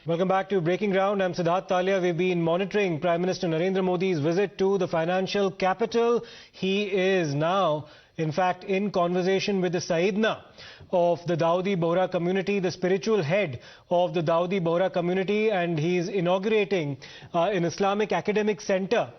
Welcome back to Breaking Ground. I'm Siddharth Talia. We've been monitoring Prime Minister Narendra Modi's visit to the financial capital. He is now, in fact, in conversation with the Sayyidna of the Dawoodi Bohra community, the spiritual head of the Dawoodi Bohra community, and he's inaugurating an Islamic academic center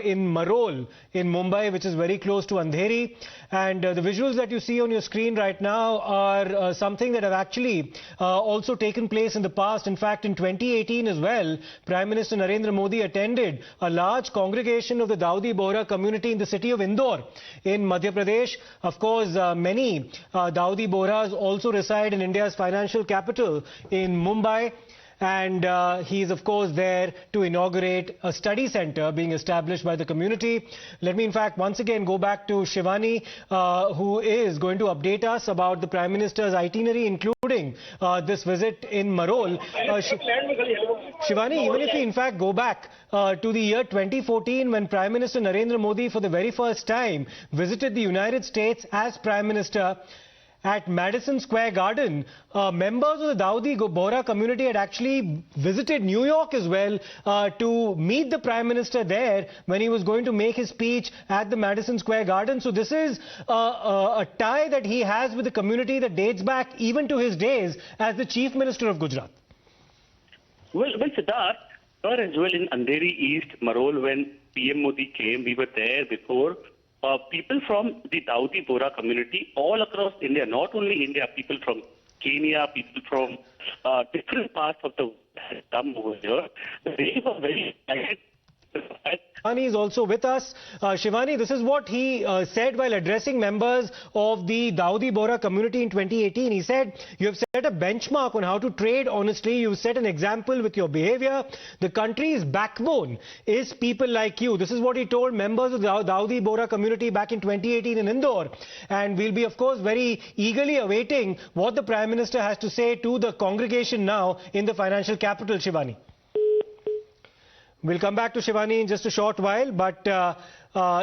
in Marol in Mumbai, which is very close to Andheri. And the visuals that you see on your screen right now are something that have actually also taken place in the past. In fact, in 2018 as well, Prime Minister Narendra Modi attended a large congregation of the Dawoodi Bohra community in the city of Indore in Madhya Pradesh. Of course, many Dawoodi Bohras also reside in India's financial capital in Mumbai. And he is, of course, there to inaugurate a study center being established by the community. Let me, in fact, once again go back to Shivani, who is going to update us about the Prime Minister's itinerary, including this visit in Marol. Shivani, even if we, in fact, go back to the year 2014, when Prime Minister Narendra Modi, for the very first time, visited the United States as Prime Minister, at Madison Square Garden, members of the Dawoodi Bohra community had actually visited New York as well to meet the Prime Minister there when he was going to make his speech at the Madison Square Garden. So this is a tie that he has with the community that dates back even to his days as the Chief Minister of Gujarat. Well, Siddharth, as well in Andheri East, Marol, when PM Modi came, we were there before. People from the Dawoodi Bohra community all across India, not only India, people from Kenya, people from different parts of the world have come over here. They were very excited. Shivani is also with us. Shivani, this is what he said while addressing members of the Dawoodi Bohra community in 2018. He said, you have set a benchmark on how to trade honestly. You've set an example with your behavior. The country's backbone is people like you. This is what he told members of the Dawoodi Bohra community back in 2018 in Indore. And we'll be, of course, very eagerly awaiting what the Prime Minister has to say to the congregation now in the financial capital, Shivani. We'll come back to Shivani in just a short while, but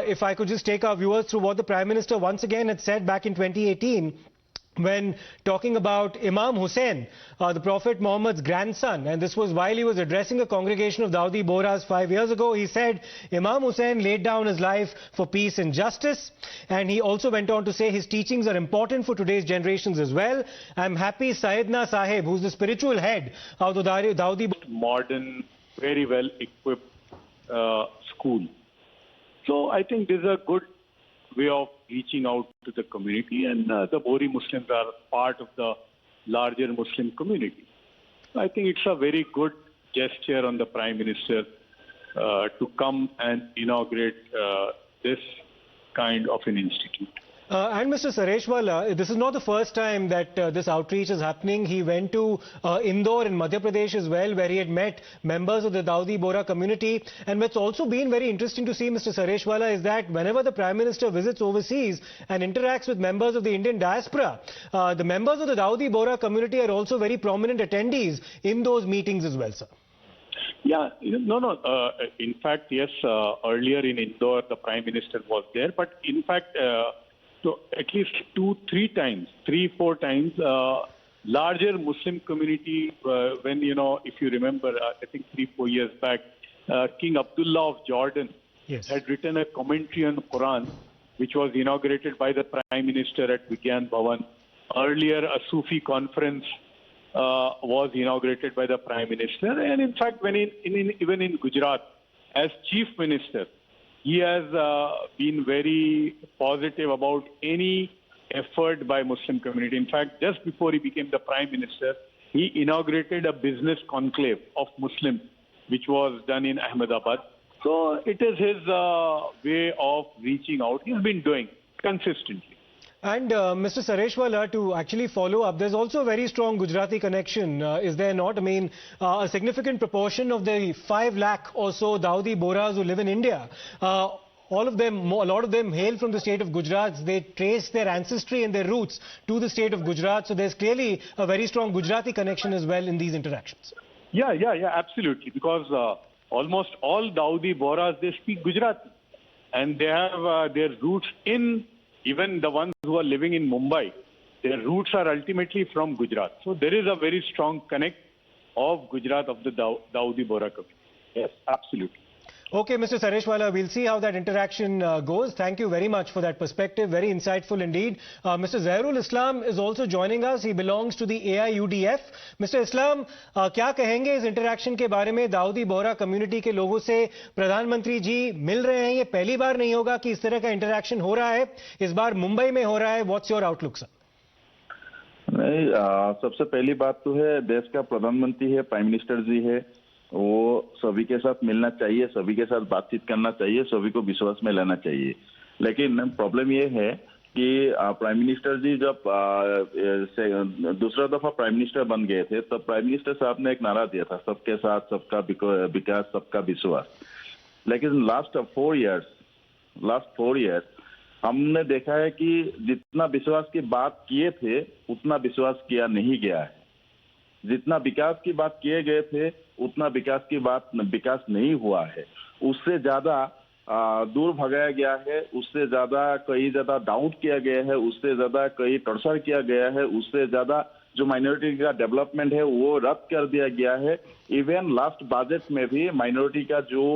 if I could just take our viewers through what the Prime Minister once again had said back in 2018 when talking about Imam Hussain, the Prophet Muhammad's grandson, and this was while he was addressing a congregation of Dawoodi Bohras 5 years ago. He said Imam Hussain laid down his life for peace and justice, and he also went on to say his teachings are important for today's generations as well. I'm happy Sayyidna Sahib, who's the spiritual head of the Dawoodi modern, very well equipped school. So I think this is a good way of reaching out to the community, and the Bohri Muslims are part of the larger Muslim community. I think it's a very good gesture on the Prime Minister to come and inaugurate this kind of an institute. And Mr. Sareshwala, this is not the first time that this outreach is happening. He went to Indore in Madhya Pradesh as well, where he had met members of the Dawoodi Bohra community. And what's also been very interesting to see, Mr. Sareshwala, is that whenever the Prime Minister visits overseas and interacts with members of the Indian diaspora, the members of the Dawoodi Bohra community are also very prominent attendees in those meetings as well, sir. Yeah, no. In fact, yes, earlier in Indore, the Prime Minister was there. But in fact, so at least 3-4 times, larger Muslim community, when, if you remember, I think 3-4 years back, King Abdullah of Jordan had written a commentary on the Quran, which was inaugurated by the Prime Minister at Vigyan Bhavan. Earlier, a Sufi conference was inaugurated by the Prime Minister. And in fact, when even in Gujarat, as Chief Minister, he has been very positive about any effort by Muslim community. In fact, just before he became the Prime Minister, he inaugurated a business conclave of Muslims, which was done in Ahmedabad. So it is his way of reaching out. He's been doing consistently. And Mr. Sareshwala, to actually follow up, there's also a very strong Gujarati connection, is there not? I mean, a significant proportion of the 5 lakh or so Dawoodi Bohras who live in India, a lot of them hail from the state of Gujarat. They trace their ancestry and their roots to the state of Gujarat. So there's clearly a very strong Gujarati connection as well in these interactions. Yeah, absolutely. Because almost all Dawoodi Bohras, they speak Gujarati. And they have their roots in, even the ones who are living in Mumbai, their roots are ultimately from Gujarat. So there is a very strong connect. of Gujarat, of the Dawoodi Bohra community. Yes, absolutely. Okay, Mr. Sareshwala, we'll see how that interaction goes. Thank you very much for that perspective. Very insightful indeed. Mr. Jahirul Islam is also joining us. He belongs to the AIUDF. Mr. Islam, क्या कहेंगे इस interaction के बारे में? Dawoodi Bohra community के लोगों से प्रधानमंत्री जी मिल रहे हैं. ये पहली बार नहीं होगा कि इस तरह का इंटरैक्शन हो रहा है. इस बार मुंबई में हो रहा है. What's your outlook, sir? नहीं, सबसे पहली बात तो है, देश का प्रधानमंत्री है, प्राइम मिनिस्टर जी है, वो सभी के साथ मिलना चाहिए, सभी के साथ बातचीत करना चाहिए, सभी को विश्वास में लेना चाहिए. लेकिन प्रॉब्लम ये है कि प्राइम मिनिस्टर जी जब दूसरा दफा प्राइम मिनिस्टर बन गए थे, तब प्राइम मिनिस्टर साहब ने एक नारा दिया था, सबके साथ सबका विकास, सबका विश्वास. लेकिन लास्ट 4 इयर्स हमने देखा है कि जितना विश्वास की बात किए थे उतना विश्वास किया नहीं गया है. जितना विकास की बात किए गए थे उतना विकास नहीं हुआ है. उससे ज्यादा दूर भगाया गया है, उससे ज्यादा कहीं ज्यादा डाउट किया गया है, उससे ज्यादा कहीं टॉर्चर किया गया है, उससे ज्यादा जो माइनॉरिटी का डेवलपमेंट है वो रद्द कर दिया गया है. इवन लास्ट बजट में भी माइनॉरिटी का जो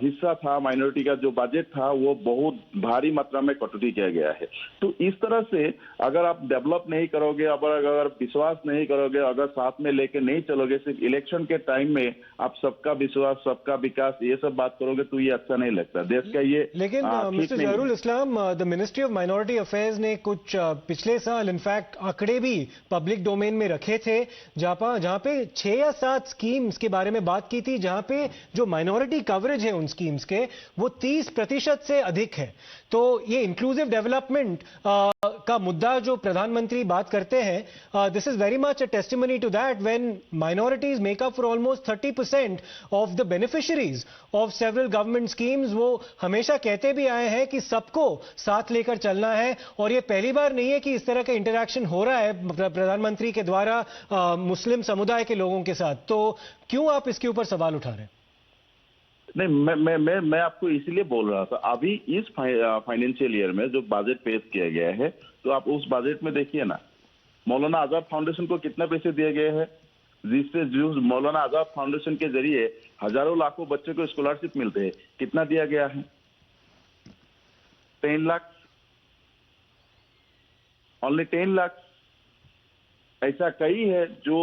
हिस्सा था, माइनॉरिटी का जो बजट था, वो बहुत भारी मात्रा में कटौती किया गया है. तो इस तरह से अगर आप डेवलप नहीं करोगे, अगर विश्वास नहीं करोगे, अगर साथ में लेके नहीं चलोगे, सिर्फ इलेक्शन के टाइम में आप सबका विश्वास, सबका विकास, ये सब बात करोगे तो ये अच्छा नहीं लगता देश का. ये लेकिन mister Zahirul Islam, the ministry of minority affairs ने कुछ पिछले साल इनफैक्ट आंकड़े भी पब्लिक डोमेन में रखे थे, जहां पे 6 या 7 स्कीम्स के बारे में बात की थी, जहां पे जो माइनॉरिटी कवरेज है उन स्कीम्स के वो 30% से अधिक है. तो ये इंक्लूसिव डेवलपमेंट का मुद्दा जो प्रधानमंत्री बात करते हैं, this is very much a testimony to that when minorities make up for almost 30% of the beneficiaries of several government schemes. वो हमेशा कहते भी आए हैं कि सबको साथ लेकर चलना है, और ये पहली बार नहीं है कि इस तरह का इंटरैक्शन हो रहा है प्रधानमंत्री के द्वारा मुस्लिम समुदाय के लोगों के साथ. तो क्यों आप इसके ऊपर सवाल उठा रहे हैं? नहीं, मैं आपको इसलिए बोल रहा था, अभी इस फाइनेंशियल ईयर में जो बजट पेश किया गया है, तो आप उस बजट में देखिए ना, मौलाना आजाद फाउंडेशन को कितना पैसे दिए गए हैं, जिससे जो मौलाना आजाद फाउंडेशन के जरिए हजारों लाखों बच्चों को स्कॉलरशिप मिलते हैं, कितना दिया गया है? 10 लाख, ओनली 10 लाख. ऐसा कई है जो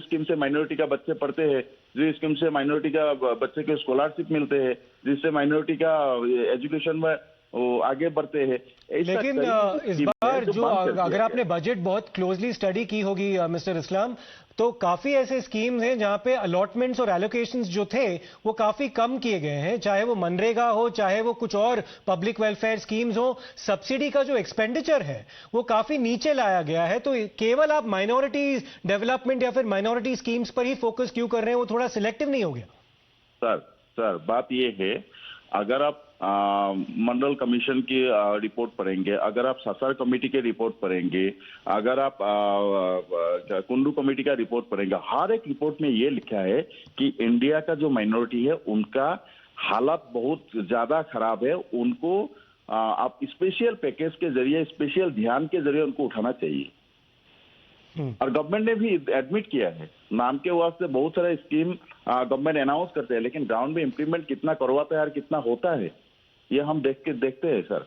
स्कीम से माइनॉरिटी का बच्चे पढ़ते हैं, जो स्कीम से माइनॉरिटी का बच्चे को स्कॉलरशिप मिलते हैं, जिससे माइनॉरिटी का एजुकेशन में आगे बढ़ते हैं. लेकिन इस बार जो अगर आपने बजट बहुत क्लोजली स्टडी की होगी मिस्टर इस्लाम, तो काफी ऐसे स्कीम्स हैं जहां पे अलॉटमेंट्स और एलोकेशंस जो थे वो काफी कम किए गए हैं, चाहे वो मनरेगा हो, चाहे वो कुछ और पब्लिक वेलफेयर स्कीम्स हो. सब्सिडी का जो एक्सपेंडिचर है वो काफी नीचे लाया गया है. तो केवल आप माइनॉरिटीज डेवलपमेंट या फिर माइनॉरिटी स्कीम्स पर ही फोकस क्यों कर रहे हैं? वो थोड़ा सिलेक्टिव नहीं हो गया? सर बात ये है, अगर आप मंडल कमीशन की रिपोर्ट पढ़ेंगे, अगर आप ससार कमेटी के रिपोर्ट पढ़ेंगे, अगर आप कुंडू कमेटी का रिपोर्ट पढ़ेंगे, हर एक रिपोर्ट में ये लिखा है कि इंडिया का जो माइनॉरिटी है उनका हालात बहुत ज्यादा खराब है. उनको आप स्पेशल पैकेज के जरिए, स्पेशल ध्यान के जरिए उनको उठाना चाहिए. और गवर्नमेंट ने भी एडमिट किया है, नाम के वास्ते बहुत सारे स्कीम गवर्नमेंट अनाउंस करते हैं, लेकिन ग्राउंड में इंप्लीमेंट कितना करवाता है और कितना होता है, ये हम देखते हैं सर,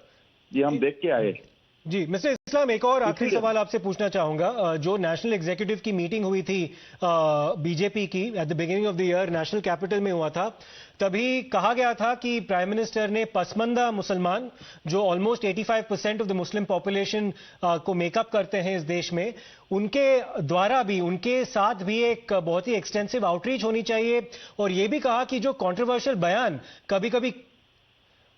ये हम देख के आए. जी मिस्टर इस्लाम, एक और आखिरी सवाल आपसे पूछना चाहूंगा. जो नेशनल एग्जीक्यूटिव की मीटिंग हुई थी बीजेपी की at the beginning of the year, national capital में हुआ था, तभी कहा गया था कि प्राइम मिनिस्टर ने पसमंदा मुसलमान, जो almost 85% of the Muslim population को मेकअप करते हैं इस देश में, उनके द्वारा भी, उनके साथ भी एक बहुत ही एक्सटेंसिव आउटरीच होनी चाहिए. और ये भी कहा कि जो कंट्रोवर्शियल बयान कभी कभी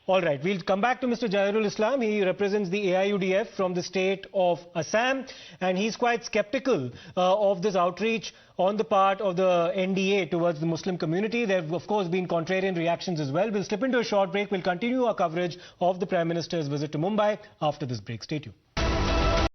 All right, we'll come back to Mr. Jahirul Islam. He represents the AIUDF from the state of Assam, and he's quite skeptical of this outreach on the part of the NDA towards the Muslim community. There have, of course, been contrarian reactions as well. We'll slip into a short break. We'll continue our coverage of the Prime Minister's visit to Mumbai after this break. Stay tuned.